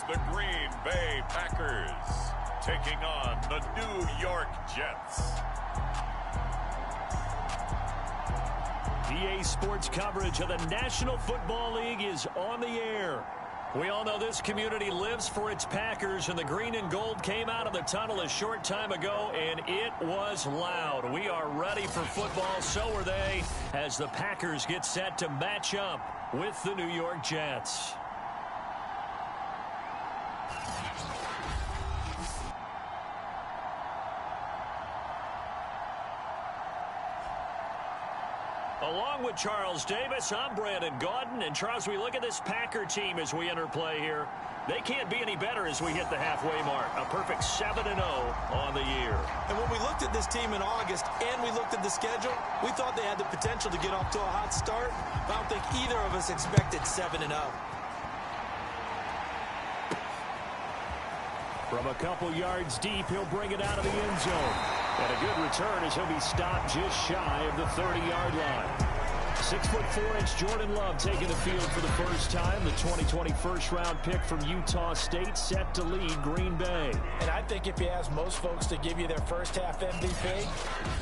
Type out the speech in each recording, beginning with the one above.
the Green Bay Packers taking on the New York Jets. EA Sports coverage of the National Football League is on the air. We all know this community lives for its Packers, and the green and gold came out of the tunnel a short time ago, and it was loud. We are ready for football, so are they, as the Packers get set to match up with the New York Jets. Along with Charles Davis, I'm Brandon Gaudin. And Charles, we look at this Packer team as we enter play here. They can't be any better as we hit the halfway mark. A perfect 7-0 on the year. And when we looked at this team in August and we looked at the schedule, we thought they had the potential to get off to a hot start. I don't think either of us expected 7-0. From a couple yards deep, he'll bring it out of the end zone. And a good return as he'll be stopped just shy of the 30-yard line. 6'4" Jordan Love taking the field for the first time. The 2020 first-round pick from Utah State set to lead Green Bay. And I think if you ask most folks to give you their first-half MVP,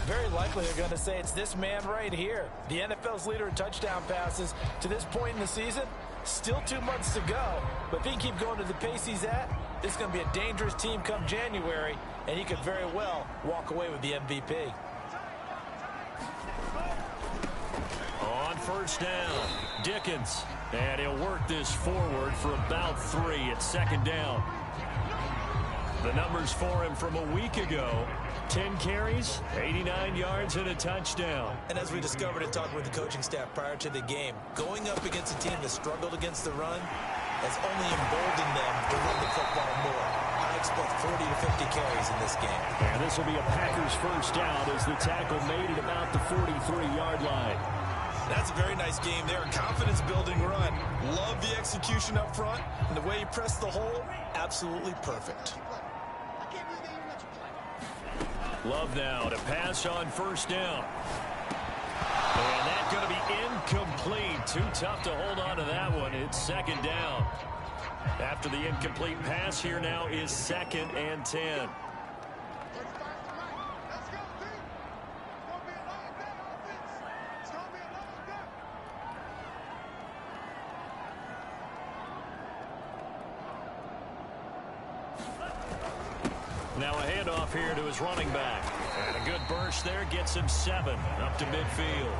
very likely they're going to say it's this man right here. The NFL's leader in touchdown passes to this point in the season. Still 2 months to go. But if he can keep going to the pace he's at, this is going to be a dangerous team come January, and he could very well walk away with the MVP. On first down, Dickens. And he'll work this forward for about 3 at second down. The numbers for him from a week ago: 10 carries, 89 yards, and a touchdown. And as we discovered in talking with the coaching staff prior to the game, going up against a team that struggled against the run has only emboldened them to run the football more. I expect 40 to 50 carries in this game. And this will be a Packers first down as the tackle made it about the 43-yard line. That's a very nice game there. Confidence-building run. Love the execution up front. And the way he pressed the hole, absolutely perfect. Love now to pass on first down. And that's going to be incomplete. Too tough to hold on to that one. It's second down. After the incomplete pass, here now is 2nd and 10. Now a handoff here to his running back. And a good burst there gets him 7 up to midfield.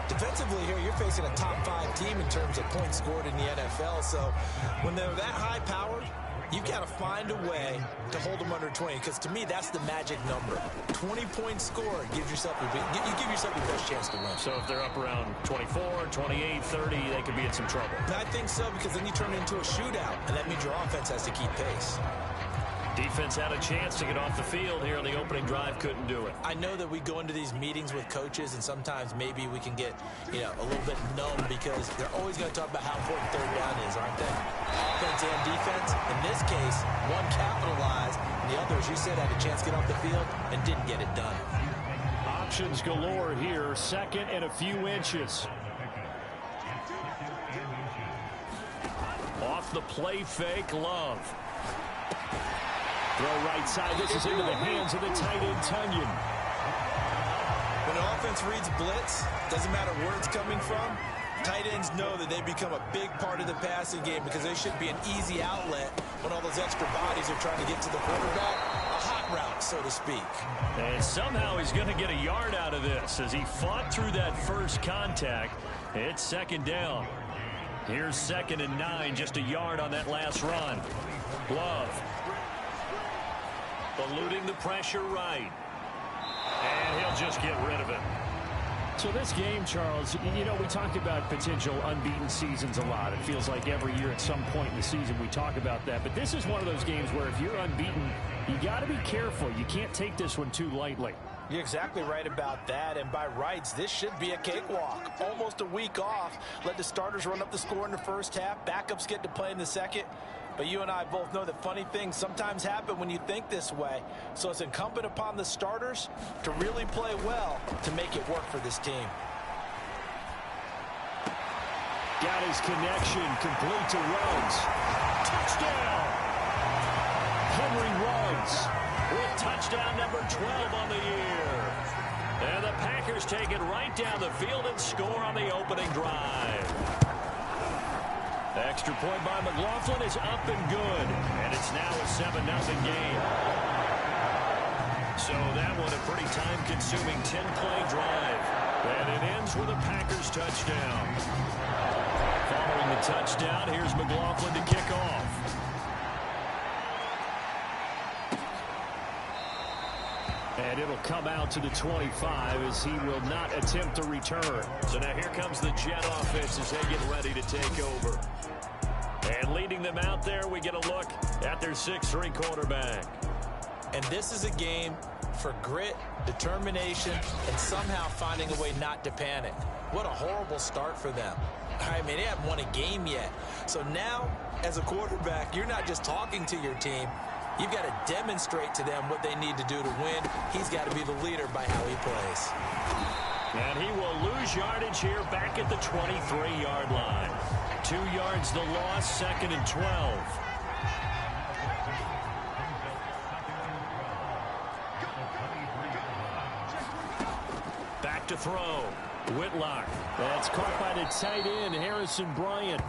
Defensively here, you're facing a top-5 team in terms of points scored in the NFL. So when they're that high-powered, you've got to find a way to hold them under 20. Because to me, that's the magic number. 20 points scored gives yourself you give yourself your best chance to win. So if they're up around 24, 28, 30, they could be in some trouble. I think so, because then you turn it into a shootout, and that means your offense has to keep pace. Defense had a chance to get off the field here on the opening drive, couldn't do it. I know that we go into these meetings with coaches, and sometimes maybe we can get, a little bit numb because they're always going to talk about how important third down is, aren't they? Offense and defense. In this case, one capitalized, and the other, as you said, had a chance to get off the field and didn't get it done. Options galore here, 2nd and a few inches. Off the play fake, Love. Throw right side. This is into the hands of the tight end, Tunyon. When an offense reads blitz, doesn't matter where it's coming from, tight ends know that they become a big part of the passing game because they should be an easy outlet when all those extra bodies are trying to get to the quarterback. A hot route, so to speak. And somehow he's going to get a yard out of this as he fought through that first contact. It's second down. Here's 2nd and 9, just a yard on that last run. Love. Eluding the pressure right. And he'll just get rid of it. So this game, Charles, we talked about potential unbeaten seasons a lot. It feels like every year at some point in the season we talk about that. But this is one of those games where if you're unbeaten, you got to be careful. You can't take this one too lightly. You're exactly right about that, and by rights, this should be a cakewalk. Almost a week off. Let the starters run up the score in the first half. Backups get to play in the second. But you and I both know that funny things sometimes happen when you think this way. So it's incumbent upon the starters to really play well to make it work for this team. Got his connection, complete to Rhodes. Touchdown! Henry Ruggs with touchdown number 12 on the year. And the Packers take it right down the field and score on the opening drive. The extra point by McLaughlin is up and good. And it's now a 7-0 game. So that one a pretty time-consuming 10-play drive. And it ends with a Packers touchdown. Following the touchdown, here's McLaughlin to kick off. And it'll come out to the 25 as he will not attempt to return. So now here comes the Jet offense as they get ready to take over. And leading them out there, we get a look at their 6'3" quarterback. And this is a game for grit, determination, and somehow finding a way not to panic. What a horrible start for them. I mean, they haven't won a game yet. So now, as a quarterback, you're not just talking to your team. You've got to demonstrate to them what they need to do to win. He's got to be the leader by how he plays. And he will lose yardage here back at the 23-yard line. 2 yards the loss, 2nd and 12. Back to throw. Whitlock. That's caught by the tight end, Harrison Bryant.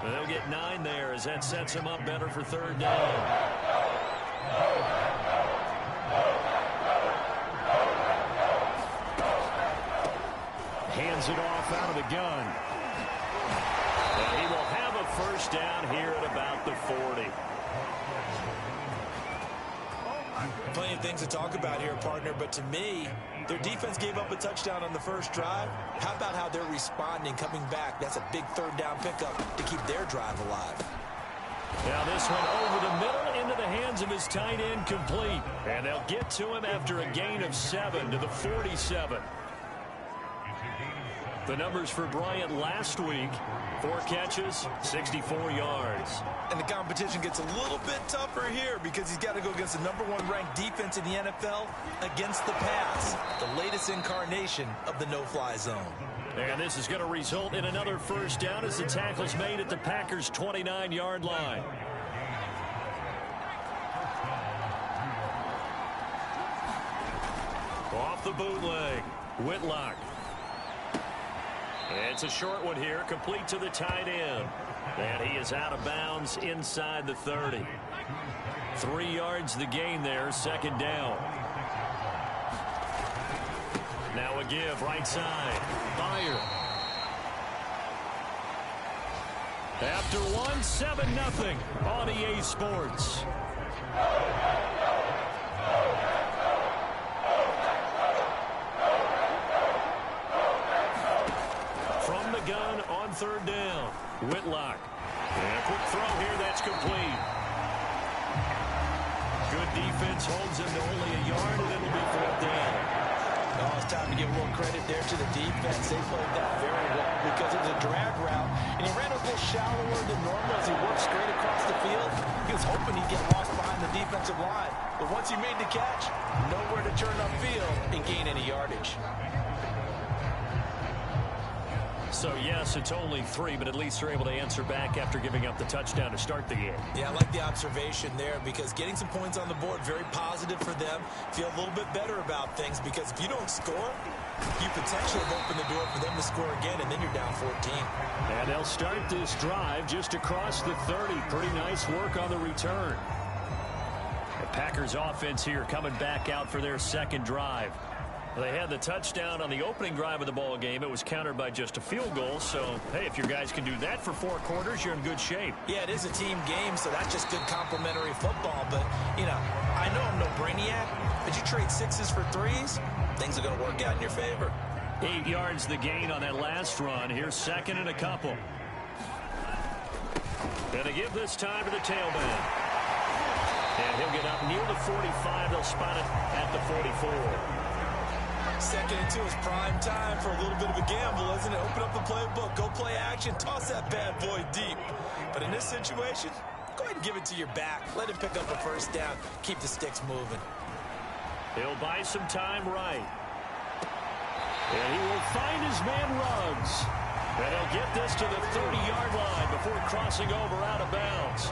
They'll get 9 there as that sets him up better for 3rd down. Hands it off out of the gun. And he will have a 1st down here at about the 40. Plenty of things to talk about here, partner, but to me, their defense gave up a touchdown on the first drive. How about how they're responding, coming back? That's a big 3rd down pickup to keep their drive alive. Now this one over the middle into the hands of his tight end, complete. And they'll get to him after a gain of 7 to the 47. The numbers for Bryant last week: 4 catches, 64 yards. And the competition gets a little bit tougher here because he's got to go against the #1 ranked defense in the NFL against the pass, the latest incarnation of the no-fly zone. And this is going to result in another 1st down as the tackle's made at the Packers' 29-yard line. Off the bootleg, Whitlock. It's a short one here, complete to the tight end. And he is out of bounds inside the 30. 3 yards the gain there, 2nd down. Now a give, right side. Fire. After 1, 7-0 on EA Sports. From the gun on 3rd down. Whitlock. And a quick throw here, that's complete. Good defense holds him to only a yard, and it'll be 4th down. Oh, it's time to give a little credit there to the defense. They played that very well because it was a drag route, and he ran a little shallower than normal as he worked straight across the field. He was hoping he'd get lost behind the defensive line, but once he made the catch, nowhere to turn upfield and gain any yardage. So, yes, it's only 3, but at least they're able to answer back after giving up the touchdown to start the game. Yeah, I like the observation there because getting some points on the board, very positive for them. Feel a little bit better about things because if you don't score, you potentially have opened the door for them to score again, and then you're down 14. And they'll start this drive just across the 30. Pretty nice work on the return. The Packers offense here coming back out for their 2nd drive. They had the touchdown on the opening drive of the ball game. It was countered by just a field goal. So, hey, if your guys can do that for 4 quarters, you're in good shape. Yeah, it is a team game, so that's just good complementary football. But, you know, I know I'm no brainiac, but you trade 6s for 3s, things are going to work out in your favor. 8 yards the gain on that last run. Here's 2nd and a couple. And they give this time to the tailback. And he'll get up near the 45. They'll spot it at the 44. 2nd and 2 is prime time for a little bit of a gamble, isn't it? Open up the playbook, go play action, toss that bad boy deep. But in this situation, go ahead and give it to your back. Let him pick up a 1st down. Keep the sticks moving. He'll buy some time right. And he will find his man Ruggs. And he'll get this to the 30-yard line before crossing over out of bounds.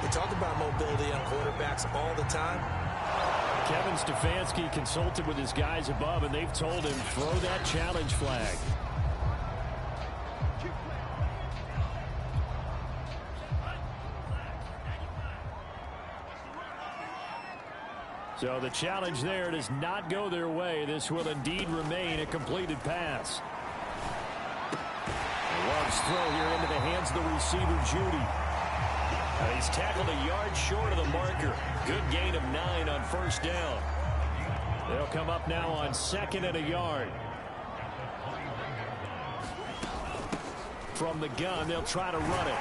They talk about mobility on quarterbacks all the time. Kevin Stefanski consulted with his guys above, and they've told him throw that challenge flag. So the challenge there does not go their way. This will indeed remain a completed pass. Love's throw here into the hands of the receiver, Judy. He's tackled a yard short of the marker. Good gain of 9 on first down. They'll come up now on 2nd and a yard. From the gun, they'll try to run it.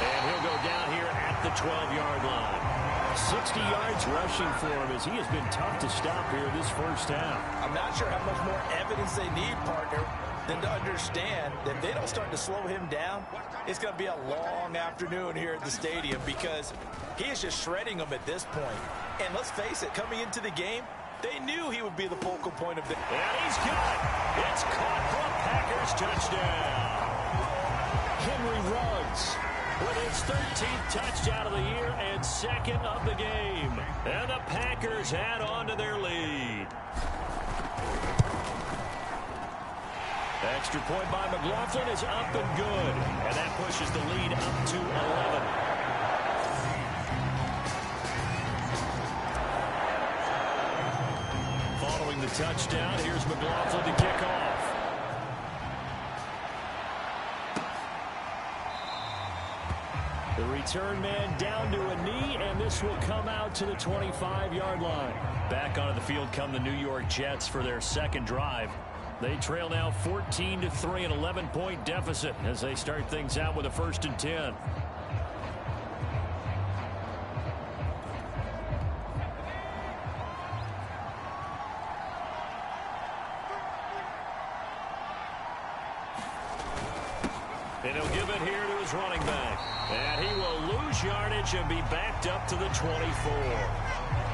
And he'll go down here at the 12-yard line. 60 yards rushing for him as he has been tough to stop here this first half. I'm not sure how much more evidence they need, partner, than to understand that if they don't start to slow him down, it's going to be a long afternoon here at the stadium because he is just shredding them at this point. And let's face it, coming into the game, they knew he would be the focal point of the... And he's got it. It's caught for a Packers touchdown. Henry Ruggs with his 13th touchdown of the year and 2nd of the game. And the Packers add on to their lead. Extra point by McLaughlin is up and good. And that pushes the lead up to 11. Following the touchdown, here's McLaughlin to kick off. The return man down to a knee, and this will come out to the 25-yard line. Back onto the field come the New York Jets for their second drive. They trail now 14-3, an 11-point deficit as they start things out with a 1st and 10. And he'll give it here to his running back. And he will lose yardage and be backed up to the 24.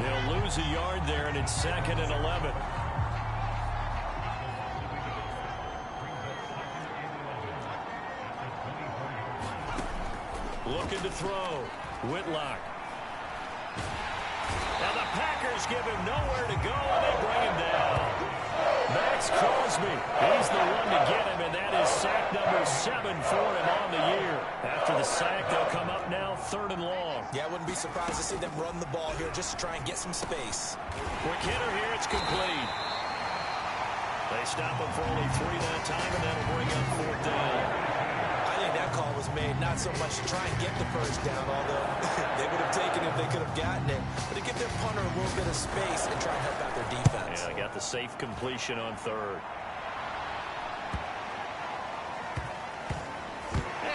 They'll lose a yard there, and it's 2nd and 11. Looking to throw. Whitlock. Now the Packers give him nowhere to go, and they bring him down. Max Crosby, he's the one to get him, and that is sack number 7 for him on the year. After the sack, they'll come up now 3rd and long. Yeah, I wouldn't be surprised to see them run the ball here just to try and get some space. Quick hitter here, it's complete. They stop him for only 3 that time, and that'll bring up 4th down. I think that call was made not so much to try and get the first down, although they would have taken it if they could have gotten it, but to give their punter a little bit of space and try and help out their defense. Yeah, got the safe completion on 3rd.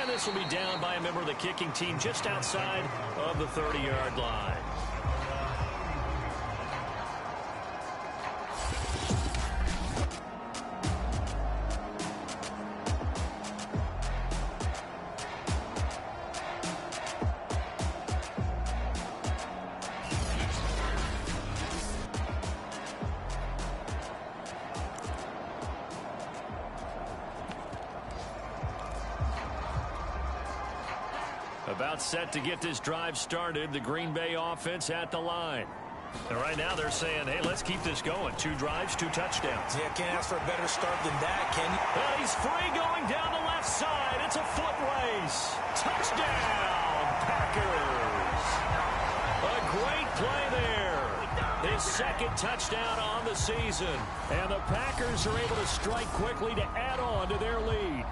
And this will be down by a member of the kicking team just outside of the 30-yard line. About set to get this drive started. The Green Bay offense at the line. And right now they're saying, hey, let's keep this going. 2 drives, 2 touchdowns. Yeah, can't ask for a better start than that, can you? Well, he's free going down the left side. It's a foot race. Touchdown, Packers. A great play there. His 2nd touchdown on the season. And the Packers are able to strike quickly to add on to their lead.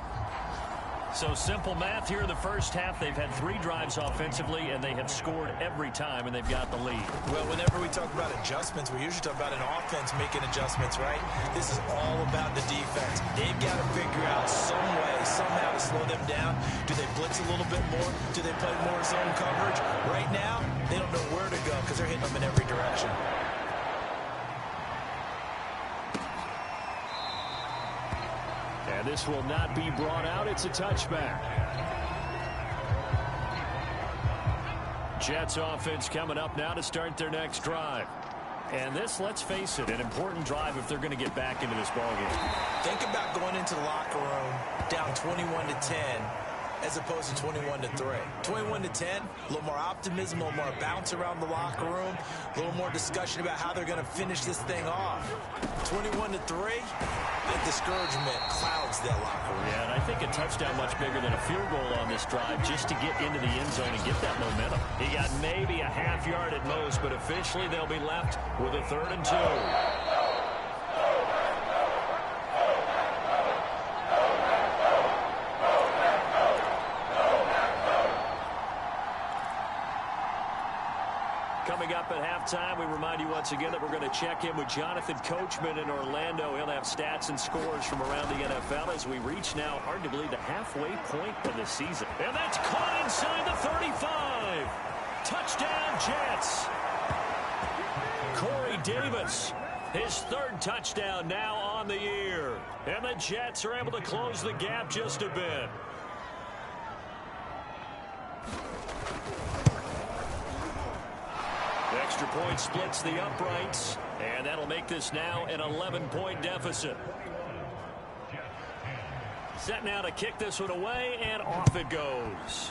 So simple math here in the first half. They've had 3 drives offensively, and they have scored every time, and they've got the lead. Well, whenever we talk about adjustments, we usually talk about an offense making adjustments, right? This is all about the defense. They've got to figure out some way, somehow to slow them down. Do they blitz a little bit more? Do they play more zone coverage? Right now, they don't know where to go because they're hitting them in every direction. And this will not be brought out. It's a touchback. Jets offense coming up now to start their next drive. And this, let's face it, an important drive if they're going to get back into this ballgame. Think about going into the locker room down 21-10 as opposed to 21-3. 21-10, a little more optimism, a little more bounce around the locker room, a little more discussion about how they're going to finish this thing off. 21-3, that discouragement clouds that locker room. Yeah, and I think a touchdown much bigger than a field goal on this drive just to get into the end zone and get that momentum. He got maybe a half yard at most, but officially they'll be left with a 3rd and 2. Coming up at halftime, we remind you once again that we're going to check in with Jonathan Coachman in Orlando. He'll have stats and scores from around the NFL as we reach now, hard to believe, the halfway point of the season. And that's caught inside the 35. Touchdown, Jets. Corey Davis, his 3rd touchdown now on the year. And the Jets are able to close the gap just a bit. Extra point splits the uprights, and that'll make this now an 11-point deficit. Set now to kick this one away, and off it goes.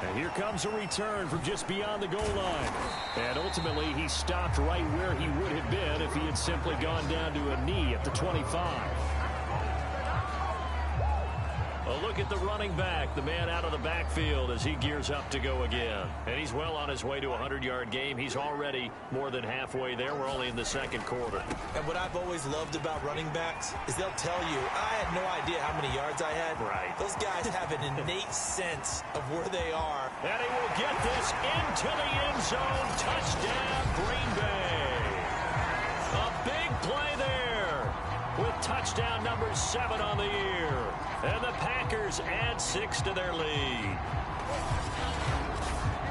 And here comes a return from just beyond the goal line. And ultimately, he stopped right where he would have been if he had simply gone down to a knee at the 25. A look at the running back, the man out of the backfield as he gears up to go again. And he's well on his way to a 100-yard game. He's already more than halfway there. We're only in the 2nd quarter. And what I've always loved about running backs is they'll tell you, I had no idea how many yards I had. Right. Those guys have an innate sense of where they are. And he will get this into the end zone. Touchdown, Green Bay. A big play there with touchdown number 7 on the year. And the Packers add 6 to their lead.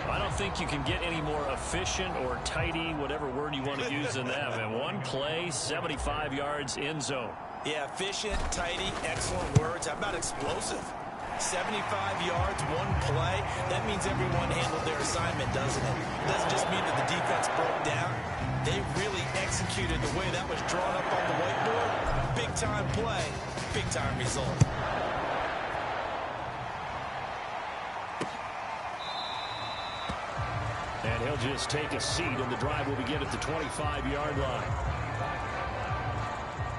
I don't think you can get any more efficient or tidy, whatever word you want to use in that. And one play, 75 yards, end zone. Yeah, efficient, tidy, excellent words. How about explosive? 75 yards, one play. That means everyone handled their assignment, doesn't it? It doesn't just mean that the defense broke down. They really executed the way that was drawn up on the whiteboard. Big-time play, big-time result. And he'll just take a seat, and the drive will begin at the 25-yard line.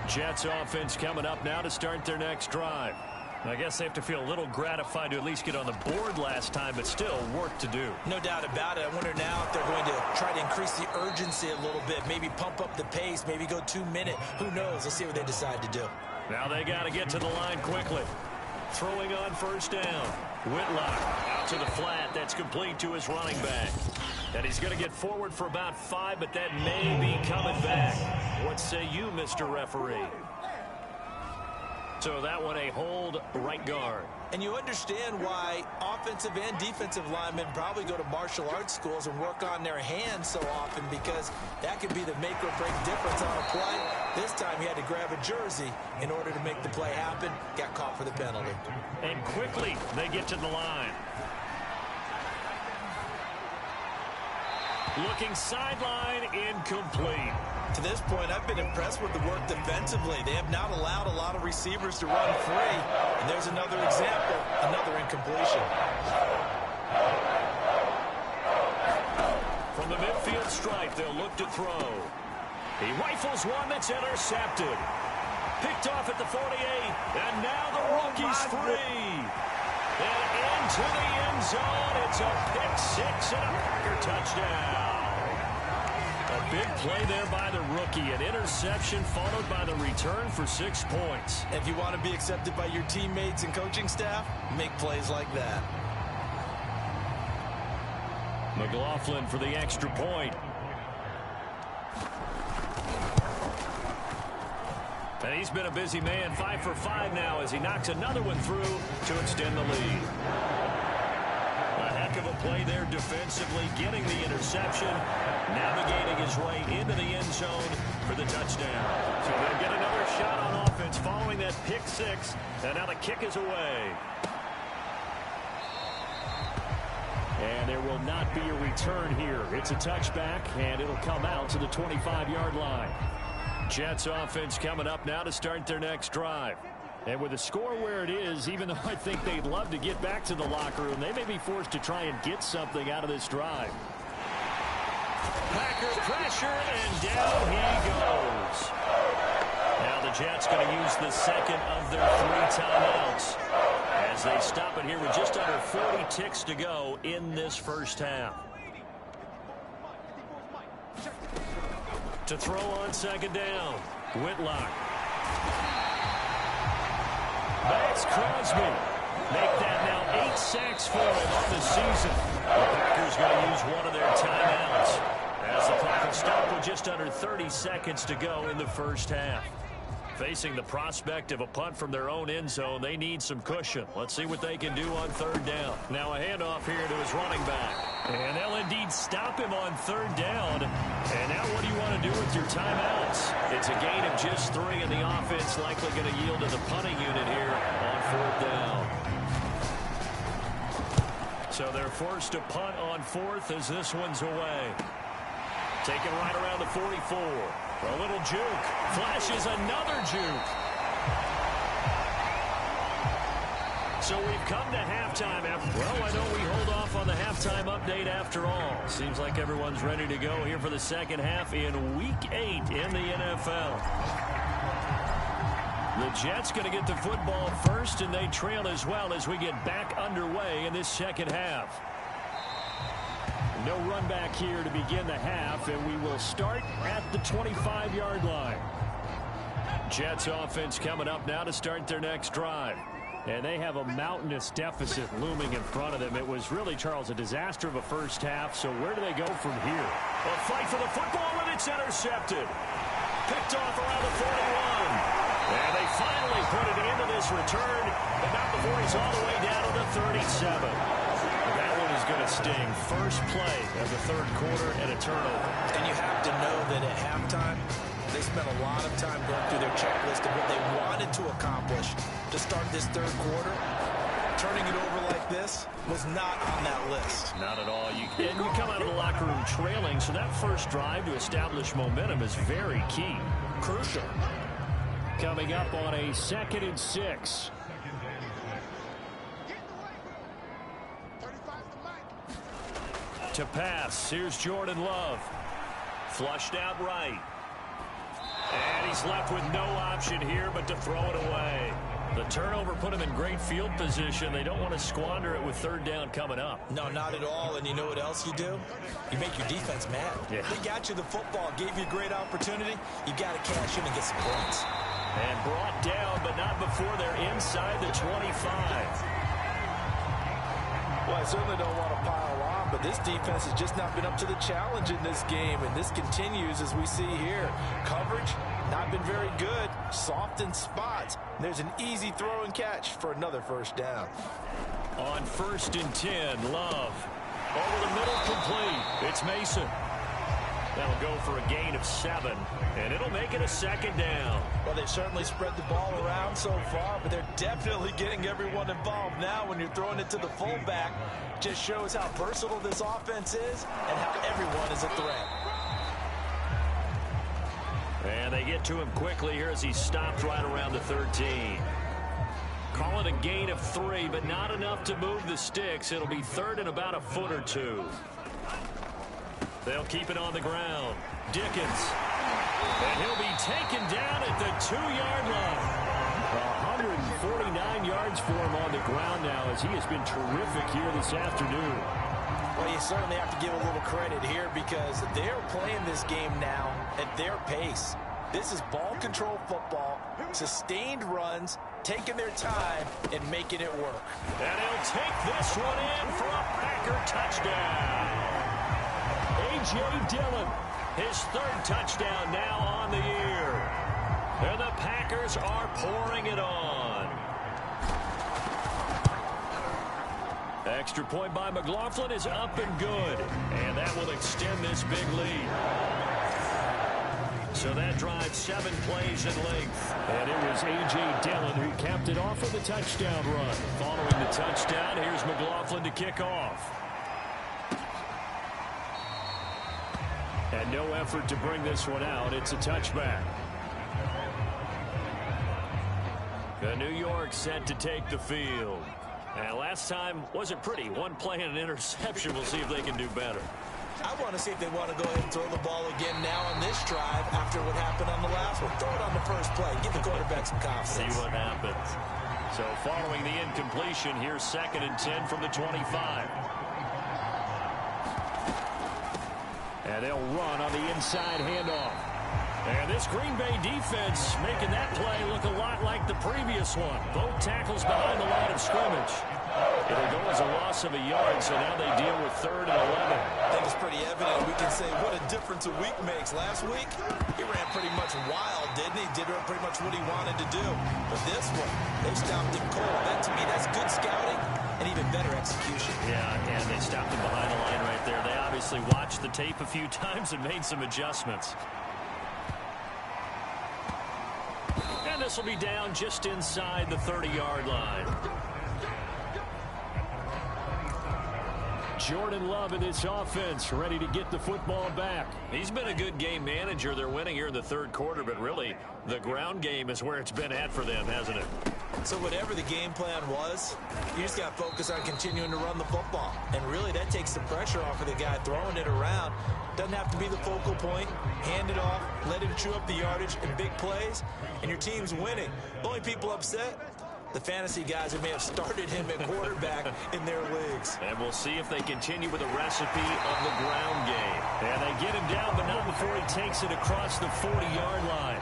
Jets offense coming up now to start their next drive. I guess they have to feel a little gratified to at least get on the board last time, but still work to do. No doubt about it. I wonder now if they're going to try to increase the urgency a little bit, maybe pump up the pace, maybe go 2-minute. Who knows? Let's see what they decide to do. Now they got to get to the line quickly. Throwing on 1st down. Whitlock out to the flat. That's complete to his running back. And he's going to get forward for about 5, but that may be coming back. What say you, Mr. Referee? So that one a hold right guard. And you understand why offensive and defensive linemen probably go to martial arts schools and work on their hands so often, because that could be the make or break difference on a play. This time he had to grab a jersey in order to make the play happen. Got caught for the penalty. And quickly they get to the line. Looking sideline, incomplete. To this point, I've been impressed with the work defensively. They have not allowed a lot of receivers to run free. And there's another example, another incompletion. From the midfield stripe, they'll look to throw. He rifles one that's intercepted. Picked off at the 48, and now the rookie's free. And into the end zone, it's a pick-6 and a Packer touchdown. A big play there by the rookie. An interception followed by the return for 6 points. If you want to be accepted by your teammates and coaching staff, make plays like that. McLaughlin for the extra point. And he's been a busy man, 5 for 5 now as he knocks another one through to extend the lead. A heck of a play there defensively, getting the interception, navigating his way into the end zone for the touchdown. So they'll get another shot on offense following that pick-6, and now the kick is away. And there will not be a return here. It's a touchback, and it'll come out to the 25-yard line. Jets offense coming up now to start their next drive. And with the score where it is, even though I think they'd love to get back to the locker room, they may be forced to try and get something out of this drive. Packer pressure, and down he goes. Now the Jets going to use the second of their 3 timeouts as they stop it here with just under 40 ticks to go in this first half. To throw on second down, Whitlock. That's Crosby. Make that now 8 sacks for him on the season. The Packers going to use one of their timeouts as the clock will stop with just under 30 seconds to go in the first half. Facing the prospect of a punt from their own end zone, they need some cushion. Let's see what they can do on third down. Now a handoff here to his running back. And they'll indeed stop him on third down. And now what do you want to do with your timeouts? It's a gain of just 3, and the offense likely going to yield to the punting unit here on fourth down. So they're forced to punt on fourth as this one's away. Taken right around the 44. A little juke. Flashes another juke. So we've come to halftime. Well, I know we hold off on the halftime update after all. Seems like everyone's ready to go here for the second half in Week 8 in the NFL. The Jets going to get the football first, and they trail as well as we get back underway in this second half. No run back here to begin the half, and we will start at the 25-yard line. Jets offense coming up now to start their next drive. And they have a mountainous deficit looming in front of them. It was really, Charles, a disaster of a first half, so where do they go from here? A fight for the football, and it's intercepted. Picked off around the 41. And they finally put it into this return, but not before he's all the way down to the 37. That one is going to sting. First play of the third quarter and a turnover. And you have to know that at halftime, they spent a lot of time going through their checklist of what they wanted to accomplish to start this third quarter. Turning it over like this was not on that list. Not at all. You come out of the locker room trailing, so that first drive to establish momentum is very key. Crucial. Coming up on a 2nd and 6. To pass, here's Jordan Love. Flushed out right. And he's left with no option here but to throw it away. The turnover put him in great field position. They don't want to squander it with third down coming up. No, not at all. And you know what else you do? You make your defense mad. Yeah. They got you the football, gave you a great opportunity. You got to cash in and get some points. And brought down, but not before they're inside the 25. Well, I certainly don't want to pile on, but this defense has just not been up to the challenge in this game, and this continues as we see here. Coverage, not been very good, soft in spots. There's an easy throw and catch for another first down. On 1st and 10, Love. Over the middle, complete. It's Mason. That'll go for a gain of 7, and it'll make it a 2nd down. Well, they've certainly spread the ball around so far, but they're definitely getting everyone involved now when you're throwing it to the fullback. Just shows how versatile this offense is and how everyone is a threat. And they get to him quickly here as he stopped right around the 13. Call it a gain of 3, but not enough to move the sticks. It'll be 3rd and about a foot or 2. They'll keep it on the ground. Dickens. And he'll be taken down at the 2-yard line. 149 yards for him on the ground now as he has been terrific here this afternoon. Well, you certainly have to give a little credit here because they're playing this game now at their pace. This is ball control football, sustained runs, taking their time and making it work. And he'll take this one in for a Packer touchdown. A.J. Dillon, his 3rd touchdown now on the year. And the Packers are pouring it on. Extra point by McLaughlin is up and good. And that will extend this big lead. So that drives 7 plays in length. And it was A.J. Dillon who capped it off with a touchdown run. Following the touchdown, here's McLaughlin to kick off. And no effort to bring this one out. It's a touchback. The New York set to take the field. And last time wasn't pretty. One play and an interception. We'll see if they can do better. I want to see if they want to go ahead and throw the ball again now on this drive after what happened on the last one. Throw it on the first play. Give the quarterback some confidence. See what happens. So following the incompletion, here's 2nd and 10 from the 25. And they'll run on the inside handoff. And this Green Bay defense making that play look a lot like the previous one. Both tackles behind the line of scrimmage. It'll go as a loss of a yard, so now they deal with 3rd and 11. I think it's pretty evident. We can say what a difference a week makes. Last week, he ran pretty much wild, didn't he? Did pretty much what he wanted to do. But this one, they stopped him cold. That, to me, that's good scouting and even better execution. Yeah, and they stopped him behind the line right there. They obviously watched the tape a few times and made some adjustments. And this will be down just inside the 30-yard line. Jordan Love in this offense, ready to get the football back. He's been a good game manager. They're winning here in the 3rd quarter, but really the ground game is where it's been at for them, hasn't it? So whatever the game plan was, you just got to focus on continuing to run the football. And really that takes the pressure off of the guy throwing it around. Doesn't have to be the focal point. Hand it off, let him chew up the yardage in big plays, and your team's winning. The only people upset, the fantasy guys who may have started him at quarterback in their leagues. And we'll see if they continue with a recipe of the ground game. And they get him down, but not before he takes it across the 40-yard line.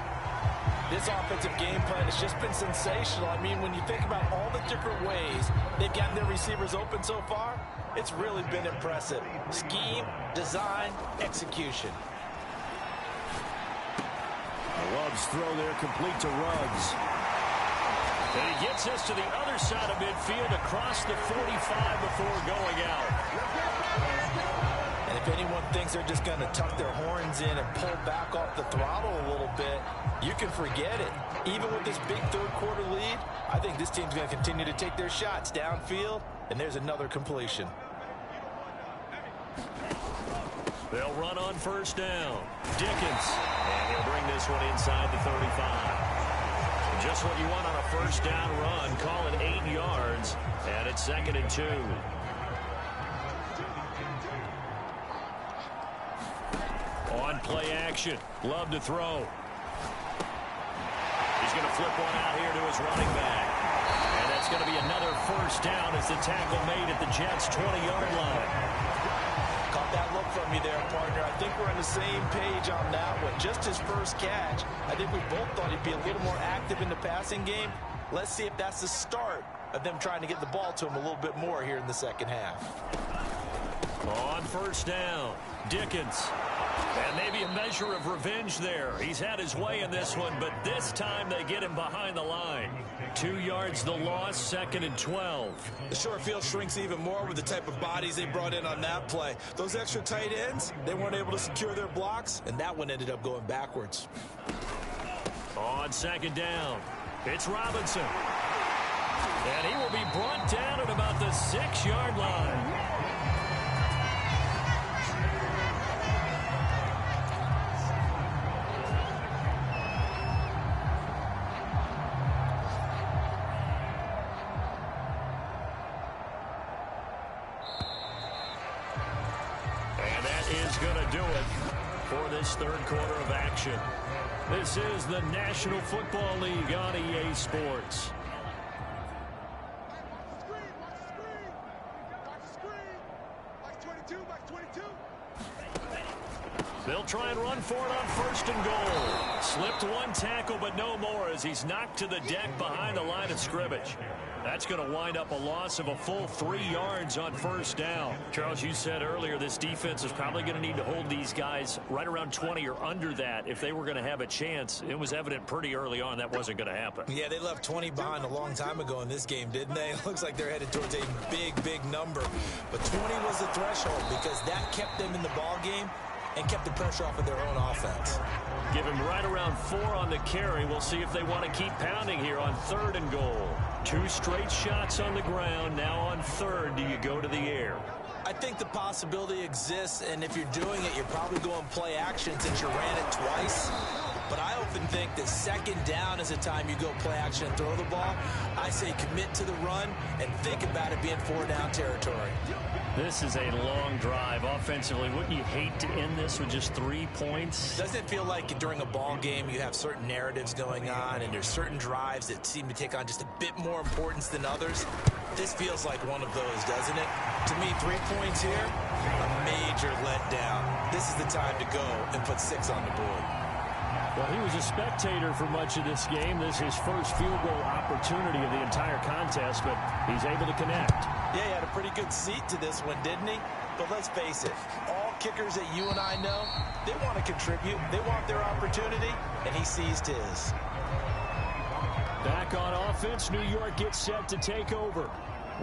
This offensive game plan has just been sensational. I mean, when you think about all the different ways they've gotten their receivers open so far, it's really been impressive. Scheme, design, execution. Love's throw there complete to Ruggs. And he gets us to the other side of midfield across the 45 before going out. And if anyone thinks they're just going to tuck their horns in and pull back off the throttle a little bit, you can forget it. Even with this big 3rd quarter lead, I think this team's going to continue to take their shots downfield, and there's another completion. They'll run on 1st down. Dickens. And he'll bring this one inside the 35. Just what you want on a 1st down run. Call it 8 yards. And it's 2nd and 2. On play action. Love to throw. He's going to flip one out here to his running back. And that's going to be another 1st down as the tackle made at the Jets' 20-yard line. Caught that look from you there, partner. I think we're on the same page on that one. Just his first catch. I think we both thought he'd be a little more active in the passing game. Let's see if that's the start of them trying to get the ball to him a little bit more here in the 2nd half. On 1st down, Dickens. And maybe a measure of revenge there. He's had his way in this one, but this time they get him behind the line. 2 yards the loss, 2nd and 12. The short field shrinks even more with the type of bodies they brought in on that play. Those extra tight ends, they weren't able to secure their blocks, and that one ended up going backwards. On 2nd down, it's Robinson. And he will be brought down at about the 6-yard line. Is going to do it for this 3rd quarter of action. This is the National Football League on EA Sports. They'll try and run for it on 1st and goal. Slipped one tackle, but no more as he's knocked to the deck behind the line of scrimmage. That's going to wind up a loss of a full 3 yards on 1st down. Charles, you said earlier this defense is probably going to need to hold these guys right around 20 or under that if they were going to have a chance. It was evident pretty early on that wasn't going to happen. Yeah, they left 20 behind a long time ago in this game, didn't they? It looks like they're headed towards a big number. But 20 was the threshold because that kept them in the ball game and kept the pressure off of their own offense. Give him right around 4 on the carry. We'll see if they want to keep pounding here on 3rd and goal. 2 straight shots on the ground. Now on 3rd, do you go to the air? I think the possibility exists, and if you're doing it, you're probably going play action since you ran it twice. but I often think that second down is a time you go play action and throw the ball. I say commit to the run and think about it being 4-down territory. This is a long drive offensively. Wouldn't you hate to end this with just 3 points? Doesn't it feel like during a ball game you have certain narratives going on and there's certain drives that seem to take on just a bit more importance than others? This feels like one of those, doesn't it? To me, 3 points here, a major letdown. This is the time to go and put 6 on the board. Well, he was a spectator for much of this game. This is his first field goal opportunity of the entire contest, but he's able to connect. Yeah, he had a pretty good seat to this one, didn't he? But let's face it, all kickers that you and I know, they want to contribute. They want their opportunity, and he seized his. Back on offense, New York gets set to take over.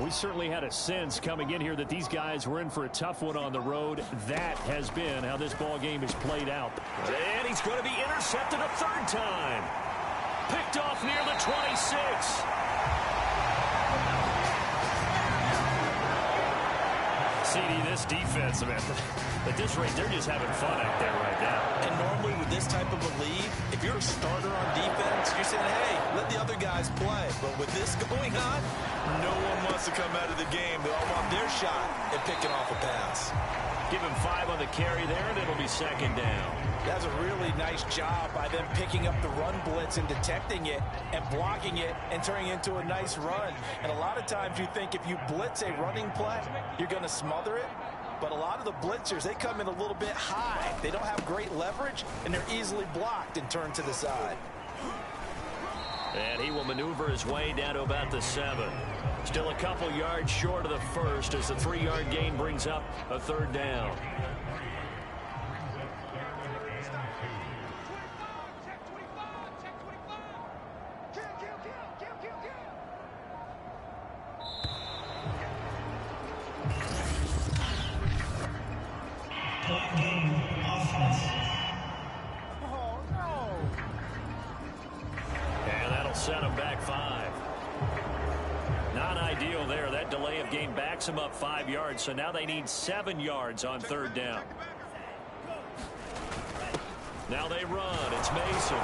We certainly had a sense coming in here that these guys were in for a tough one on the road. That has been how this ball game is played out. And he's going to be intercepted a third time. Picked off near the 26. CD, this defense, man, at this rate, they're just having fun out there right now. And normally with this type of a lead, if you're a starter on defense, you're saying, hey, let the other guys play. But with this going on, no one wants to come out of the game. They all want their shot at picking off a pass. Give him 5 on the carry there, and it'll be second down. That's a really nice job by them picking up the run blitz and detecting it and blocking it and turning it into a nice run. And a lot of times you think if you blitz a running play, you're going to smother it. But a lot of the blitzers, they come in a little bit high. They don't have great leverage, and they're easily blocked and turned to the side. And he will maneuver his way down to about the 7. Still a couple yards short of the first as the 3-yard gain brings up a third down. Set him back 5. Not ideal there. That delay of game backs him up 5 yards. So now they need 7 yards on third down. Now they run. It's Mason.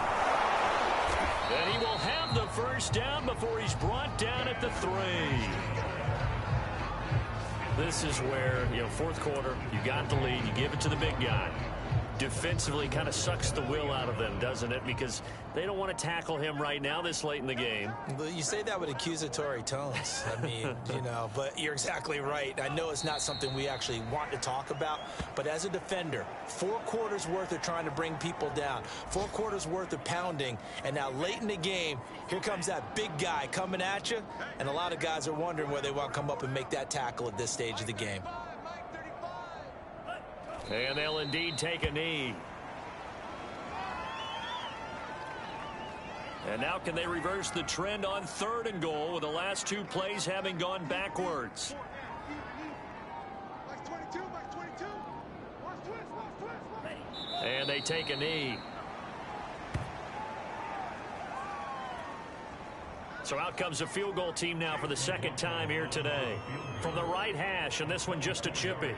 And he will have the first down before he's brought down at the 3. This is where, fourth quarter, you got the lead. You give it to the big guy. Defensively kind of sucks the will out of them, doesn't it? Because they don't want to tackle him right now this late in the game. But you say that with accusatory tones. I mean, but you're exactly right. I know it's not something we actually want to talk about, but as a defender, 4 quarters worth of trying to bring people down, 4 quarters worth of pounding, and now late in the game, here comes that big guy coming at you, and a lot of guys are wondering whether they want to come up and make that tackle at this stage of the game. And they'll indeed take a knee. And now can they reverse the trend on 3rd and goal with the last 2 plays having gone backwards? And they take a knee. So out comes a field goal team now for the 2nd time here today. From the right hash, and this one just a chippy.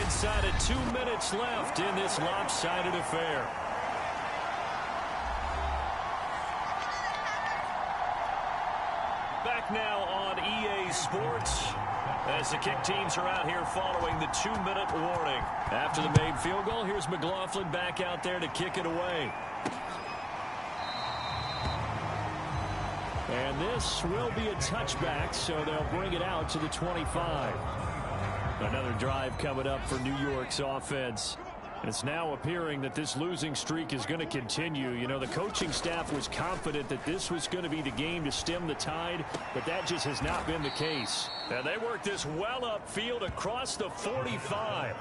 Inside of 2 minutes left in this lopsided affair. Back now on EA Sports as the kick teams are out here following the 2-minute warning. After the made field goal, here's McLaughlin back out there to kick it away. And this will be a touchback, so they'll bring it out to the 25. Another drive coming up for New York's offense. It's now appearing that this losing streak is going to continue. The coaching staff was confident that this was going to be the game to stem the tide, but that just has not been the case. And they worked this well upfield across the 45.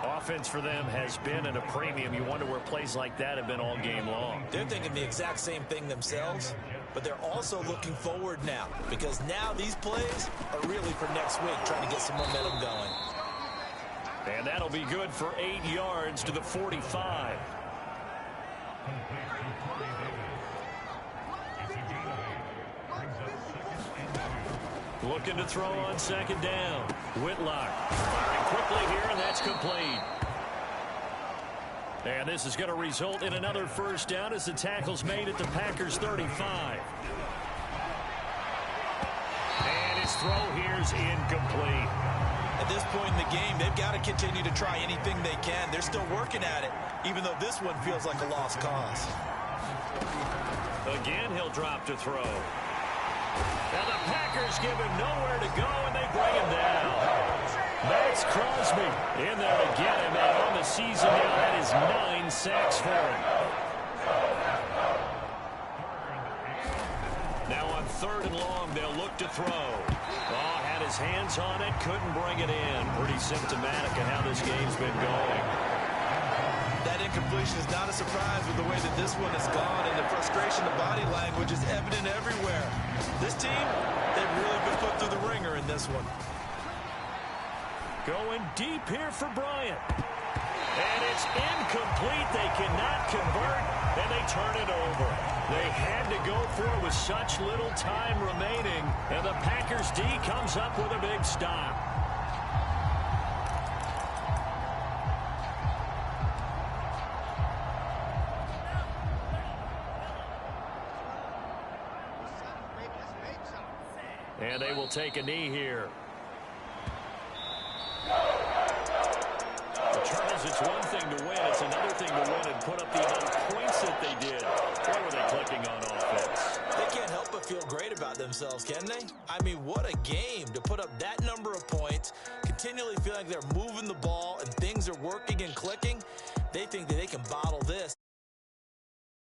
Offense for them has been at a premium. You wonder where plays like that have been all game long. They're thinking the exact same thing themselves, but they're also looking forward now because now these plays are really for next week, trying to get some momentum going. And that'll be good for 8 yards to the 45. Looking to throw on second down. Whitlock firing quickly here, and that's complete. And this is going to result in another first down as the tackle's made at the Packers' 35. And his throw here's incomplete. At this point in the game, they've got to continue to try anything they can. They're still working at it, even though this one feels like a lost cause. Again, he'll drop to throw. Now the Packers give him nowhere to go, and they bring him down. That's Crosby in there to get him, and on the season now, that is 9 sacks for him. Now on 3rd and long, they'll look to throw. Oh, had his hands on it, couldn't bring it in. Pretty symptomatic of how this game's been going. That incompletion is not a surprise with the way that this one has gone, and the frustration of body language is evident everywhere. This team, they've really been put through the ringer in this one. Going deep here for Bryant. And it's incomplete. They cannot convert, and they turn it over. They had to go for it with such little time remaining, and the Packers D comes up with a big stop. And they will take a knee here. Charles, it's one thing to win. It's another thing to win and put up the amount of points that they did. Where were they clicking on offense? They can't help but feel great about themselves, can they? I mean, what a game to put up that number of points, continually feel like they're moving the ball and things are working and clicking. They think that they can bottle this.